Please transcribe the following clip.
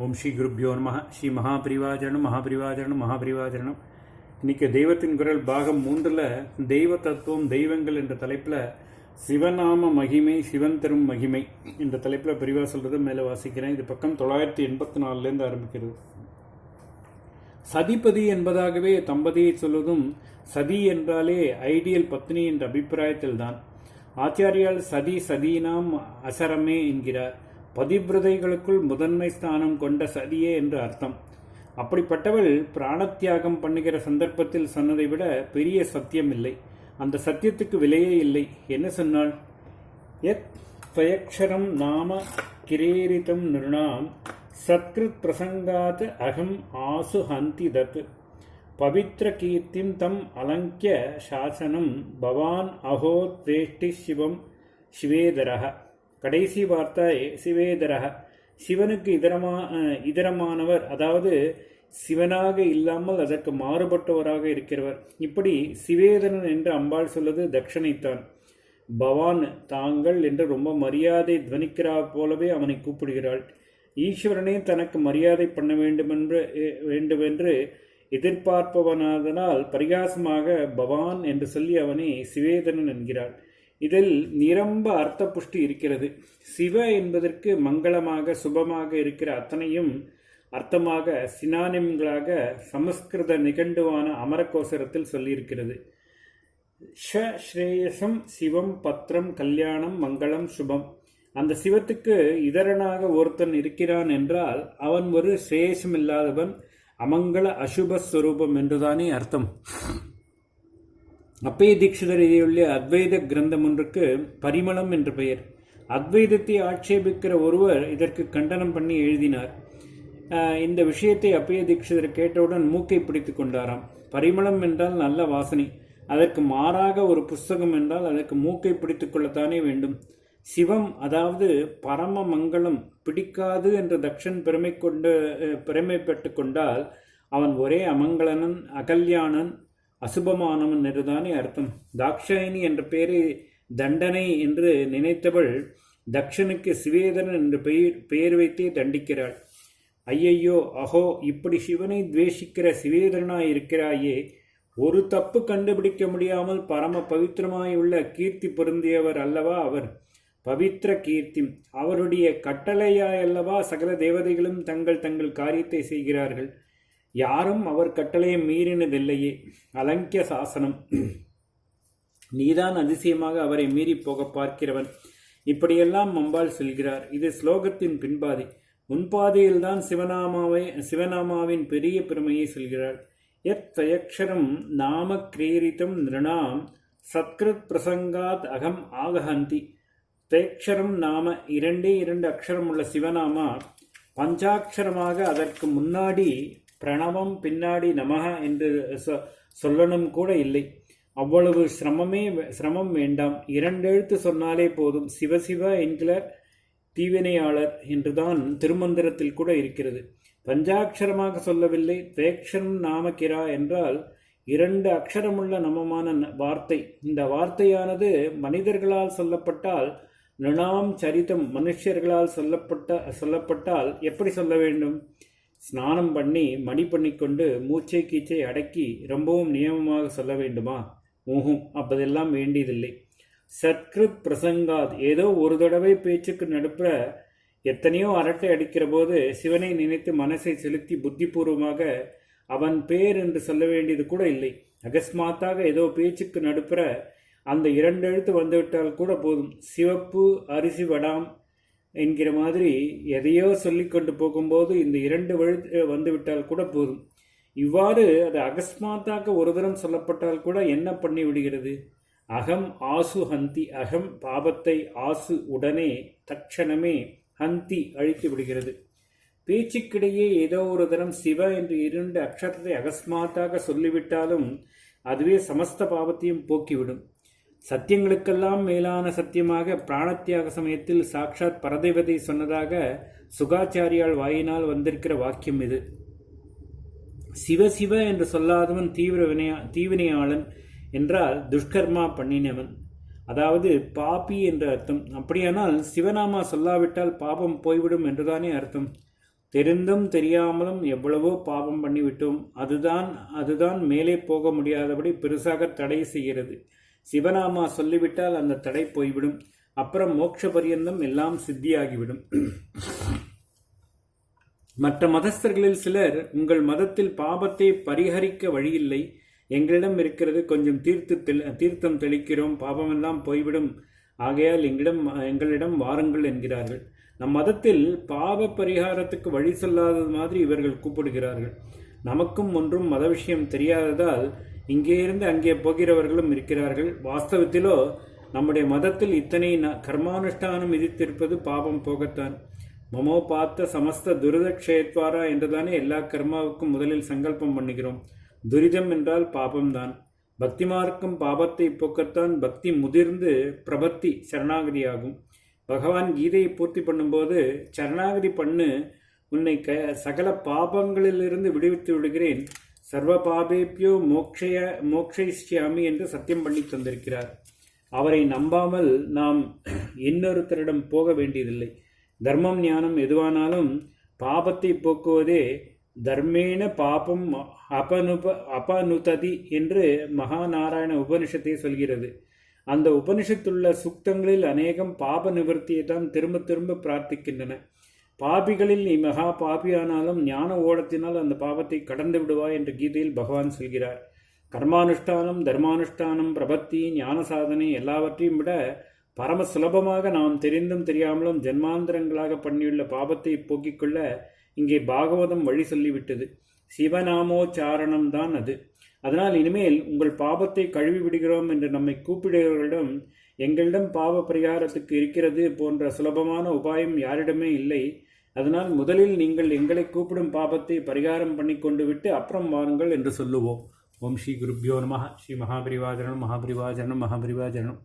ஓம் ஸ்ரீ குருப்யோ நம. ஸ்ரீ மகாபிரிவாச்சரணம். இன்னைக்கு தெய்வத்தின் குரல் பாகம் 3ல் தெய்வ தத்துவம் தெய்வங்கள் என்ற தலைப்பில் சிவநாம மகிமை சிவன் தரும் மகிமை என்ற தலைப்பில் பிரிவா சொல்கிறது மேலே வாசிக்கிறேன். இது பக்கம் 984 ஆரம்பிக்கிறது. சதிபதி என்பதாகவே தம்பதியை சொல்வதும் சதி என்றாலே ஐடியல் பத்னி என்ற அபிப்பிராயத்தில் தான். ஆச்சாரியால் சதீனாம் அசரமே என்கிறார். பதிவிரதைகளுக்குள் முதன்மை ஸ்தானம் கொண்ட சதியே என்று அர்த்தம். அப்படிப்பட்டவள் பிராணத்தியாகம் பண்ணுகிற சந்தர்ப்பத்தில் சொன்னதை விட பெரிய சத்தியம் இல்லை. அந்த சத்தியத்துக்கு விலையே இல்லை. என்ன சொன்னாள்? யத் பயக்ஷரம் நாம கிரேரிதம் நிருணாம் சத்கிருத் பிரசங்காத் அகம் ஆசு ஹந்தி தத் பவித்ர கீர்த்திம் தம் அலங்கிய சாசனம் பவான் அஹோ தேஷ்டி சிவம் சிவேதரக. கடைசி வார்த்தை சிவேதரக, சிவனுக்கு இதரமானவர், அதாவது சிவனாக இல்லாமல் அதற்கு மாறுபட்டவராக இருக்கிறவர். இப்படி சிவேதனன் என்று அம்பாள் சொல்வது தட்சணைத்தான். பவான் தாங்கள் என்று ரொம்ப மரியாதை துவனிக்கிறார் போலவே அவனை கூப்பிடுகிறாள். ஈஸ்வரனே தனக்கு மரியாதை பண்ண வேண்டுமென்று எதிர்பார்ப்பவனாதனால் பரிகாசமாக பவான் என்று சொல்லி அவனை சிவேதனன் என்கிறாள். இதில் நிரம்ப அர்த்த புஷ்டி இருக்கிறது. சிவ என்பதற்கு மங்களமாக சுபமாக இருக்கிற அத்தனையும் அர்த்தமாக சினானிம்களாக சமஸ்கிருத நிகண்டுவான அமரகோசரத்தில் சொல்லியிருக்கிறது. ஸ்ரேயசம் சிவம் பத்திரம் கல்யாணம் மங்களம் சுபம். அந்த சிவத்துக்கு இதரனாக ஒருத்தன் இருக்கிறான் என்றால் அவன் ஒரு ஸ்ரேயசம் இல்லாதவன், அமங்கள அசுபஸ்வரூபம் என்றுதானே அர்த்தம். அப்பைய தீட்சிதர் எழுதியுள்ள அத்வைத கிரந்தம் ஒன்றுக்கு பரிமளம் என்று பெயர். அத்வைதத்தை ஆட்சேபிக்கிற ஒருவர் இதற்கு கண்டனம் பண்ணி எழுதினார். இந்த விஷயத்தை அப்பைய தீட்சிதர் கேட்டவுடன் மூக்கை பிடித்து கொண்டாராம். பரிமளம் என்றால் நல்ல வாசனை, அதற்கு மாறாக ஒரு புஸ்தகம் என்றால் அதற்கு மூக்கை பிடித்து கொள்ளத்தானே வேண்டும். சிவம், அதாவது பரம மங்களம் பிடிக்காது என்ற தக்ஷன் பெருமைப்பட்டு கொண்டால் அவன் ஒரே அமங்கலனன், அகல்யாணன், அசுபமானவன் என்றுதானே அர்த்தம். தாக்ஷாயினி என்ற பெயரை தண்டனை என்று நினைத்தவள் தக்ஷனுக்கு சிவேதனன் என்று பெயர் வைத்தே தண்டிக்கிறாள். ஐயையோ, அஹோ, இப்படி சிவனை துவேஷிக்கிற சிவேதனாய் இருக்கிறாயே, ஒரு தப்பு கண்டுபிடிக்க முடியாமல் பரம பவித்திரமாயுள்ள கீர்த்தி பொருந்தியவர் அல்லவா அவர். பவித்திர கீர்த்தி, அவருடைய கட்டளையாயல்லவா சகல தேவதைகளும் தங்கள் காரியத்தை செய்கிறார்கள். யாரும் அவர் கட்டளையை மீறினதில்லையே. அலங்கிய சாசனம், நீதான் அதிசயமாக அவரை மீறி போக பார்க்கிறவன். இப்படியெல்லாம் அம்பாள் சொல்கிறார். இது ஸ்லோகத்தின் பின்பாதி. முன்பாதியில்தான் சிவநாமாவின் பெரிய பெருமையை சொல்கிறார். யத் தயக்ஷரம் நாம கிரீரிதம் நிருணாம் சத்கிருத் பிரசங்காத் அகம் ஆகஹந்தி. தயக்ஷரம் நாம, இரண்டே அக்ஷரம் உள்ள சிவநாமா பஞ்சாட்சரமாக, அதற்கு முன்னாடி பிரணவம் பின்னாடி நமக என்று சொல்லணும் கூட இல்லை. அவ்வளவு சிரமம் வேண்டாம். 2 எழுத்து சொன்னாலே போதும். சிவசிவ என்கிற தீவினையாளர் என்றுதான் திருமந்திரத்தில் கூட இருக்கிறது. பஞ்சாட்சரமாக சொல்லவில்லை. தேக்ஷரம் நாமகிரா என்றால் 2 அக்ஷரமுள்ள நமமான வார்த்தை. இந்த வார்த்தையானது மனிதர்களால் சொல்லப்பட்டால் நிருணாம் சரிதம், மனுஷர்களால் சொல்லப்பட்டால் எப்படி சொல்ல வேண்டும்? ஸ்நானம் பண்ணி மணி பண்ணிக்கொண்டு மூச்சை கீச்சை அடக்கி ரொம்பவும் நியமமாக சொல்ல வேண்டுமா? அப்பதெல்லாம் வேண்டியதில்லை. சத்கிருத் பிரசங்காத், ஏதோ ஒரு தடவை பேச்சுக்கு நடுப்புற எத்தனையோ அரட்டை அடிக்கிற போது சிவனை நினைத்து மனசை செலுத்தி புத்திபூர்வமாக அவன் பேர் என்று சொல்ல வேண்டியது கூட இல்லை. அகஸ்மாத்தாக ஏதோ பேச்சுக்கு நடுப்புற அந்த 2 எழுத்து வந்துவிட்டால் கூட போதும். சிவப்பு அரிசி வடாம் என்கிற மாதிரி எதையோ சொல்லிக்கொண்டு போகும்போது இந்த 2 எழுத்து வந்துவிட்டால் கூட போதும். இவ்வாறு அது அகஸ்மாத்தாக ஒரு தரம் சொல்லப்பட்டால் கூட என்ன பண்ணி விடுகிறது? அகம் ஆசு ஹந்தி. அகம் பாபத்தை, ஆசு உடனே, தட்சணமே, ஹந்தி அழித்து விடுகிறது. பேச்சுக்கிடையே ஏதோ ஒரு தரம் சிவ என்று 2 அக்ஷரத்தை அகஸ்மாத்தாக சொல்லிவிட்டாலும் அதுவே சமஸ்த பாவத்தையும் போக்கிவிடும். சத்தியங்களுக்கெல்லாம் மேலான சத்தியமாக பிராணத்தியாக சமயத்தில் சாட்சாத் பரதேவதை சொன்னதாக சுகாச்சாரியால் வாயினால் வந்திருக்கிற வாக்கியம் இது. சிவ என்று சொல்லாதவன் தீவினையாளன் என்றால் துஷ்கர்மா பண்ணினவன். அதாவது பாபி என்ற அர்த்தம். அப்படியானால் சிவநாமா சொல்லாவிட்டால் பாபம் போய்விடும் என்றுதானே அர்த்தம். தெரிந்தும் தெரியாமலும் எவ்வளவோ பாபம் பண்ணிவிட்டோம். அதுதான் மேலே போக முடியாதபடி பெருசாக தடை செய்கிறது. சிவநாமா சொல்லிவிட்டால் அந்த தடை போய்விடும். அப்புறம் மோட்ச பரியந்தம் எல்லாம் சித்தியாகிவிடும். மற்ற மதஸ்தர்களில் சிலர், உங்கள் மதத்தில் பாபத்தை பரிஹரிக்க வழியில்லை, எங்களிடம் இருக்கிறது, கொஞ்சம் தீர்த்தம் தெளிக்கிறோம், பாபமெல்லாம் போய்விடும், ஆகையால் எங்களிடம் வாருங்கள் என்கிறார்கள். நம் மதத்தில் பாவ பரிகாரத்துக்கு வழி சொல்லாதது மாதிரி இவர்கள் கூப்பிடுகிறார்கள். நமக்கும் ஒன்றும் மத விஷயம் தெரியாததால் இங்கே இருந்து அங்கே போகிறவர்களும் இருக்கிறார்கள். வாஸ்தவத்திலோ நம்முடைய மதத்தில் இத்தனை கர்மானுஷ்டானம் விதித்திருப்பது பாபம் போகத்தான். மமோ பார்த்த சமஸ்த துரிதக்ஷயத்வாரா என்றுதானே எல்லா கர்மாவுக்கும் முதலில் சங்கல்பம் பண்ணுகிறோம். துரிதம் என்றால் பாபம்தான். பக்தி மார்க்கும் பாபத்தை போக்கத்தான் பக்தி முதிர்ந்து பிரபத்தி சரணாகதியாகும். பகவான் கீதையை பூர்த்தி பண்ணும்போது, சரணாகதி பண்ணு, உன்னை சகல பாபங்களிலிருந்து விடுவித்து விடுகிறேன், சர்வ பாபேபியோ மோக்ஷயிஷ்யாமி என்று சத்தியம் பண்ணி தந்திருக்கிறார். அவரை நம்பாமல் நாம் இன்னொருத்தரிடம் போக வேண்டியதில்லை. தர்மம் ஞானம் எதுவானாலும் பாபத்தை போக்குவதே தர்மேன பாபம் அபனுததி என்று மகாநாராயண உபனிஷத்தை சொல்கிறது. அந்த உபனிஷத்துள்ள சுக்தங்களில் அநேகம் பாப நிவர்த்தியை தான் திரும்ப திரும்ப பிரார்த்திக்கின்றன. பாபிகளில் நீ மகா பாபியானாலும் ஞான ஓடத்தினால் அந்த பாவத்தை கடந்து விடுவாய் என்று கீதையில் பகவான் சொல்கிறார். கர்மானுஷ்டானம், தர்மானுஷ்டானம், பிரபத்தி, ஞான சாதனை எல்லாவற்றையும் விட பரம சுலபமாக நாம் தெரிந்தும் தெரியாமலும் ஜென்மாந்திரங்களாக பண்ணியுள்ள பாபத்தை போக்கிக் கொள்ள இங்கே பாகவதம் வழி சொல்லிவிட்டது. சிவநாமோச்சாரணம் தான் அது. அதனால் இனிமேல் உங்கள் பாபத்தை கழுவி விடுகிறோம் என்று நம்மை கூப்பிடுகிறவர்களிடம், எங்களிடம் பாவ பரிகாரத்துக்கு இருக்கிறது போன்ற சுலபமான உபாயம் யாரிடமே இல்லை. அதனால் முதலில் நீங்கள் எங்களை கூப்பிடும் பாபத்தை பரிகாரம் பண்ணி கொண்டு விட்டு அப்புறம் வாருங்கள் என்று சொல்லுவோம். ஓம் ஸ்ரீ குருப்யோ நமः. ஸ்ரீ மகாபரிவாஜனம் மகாபரிவாஜனம் மகாபரிவாஜனம்.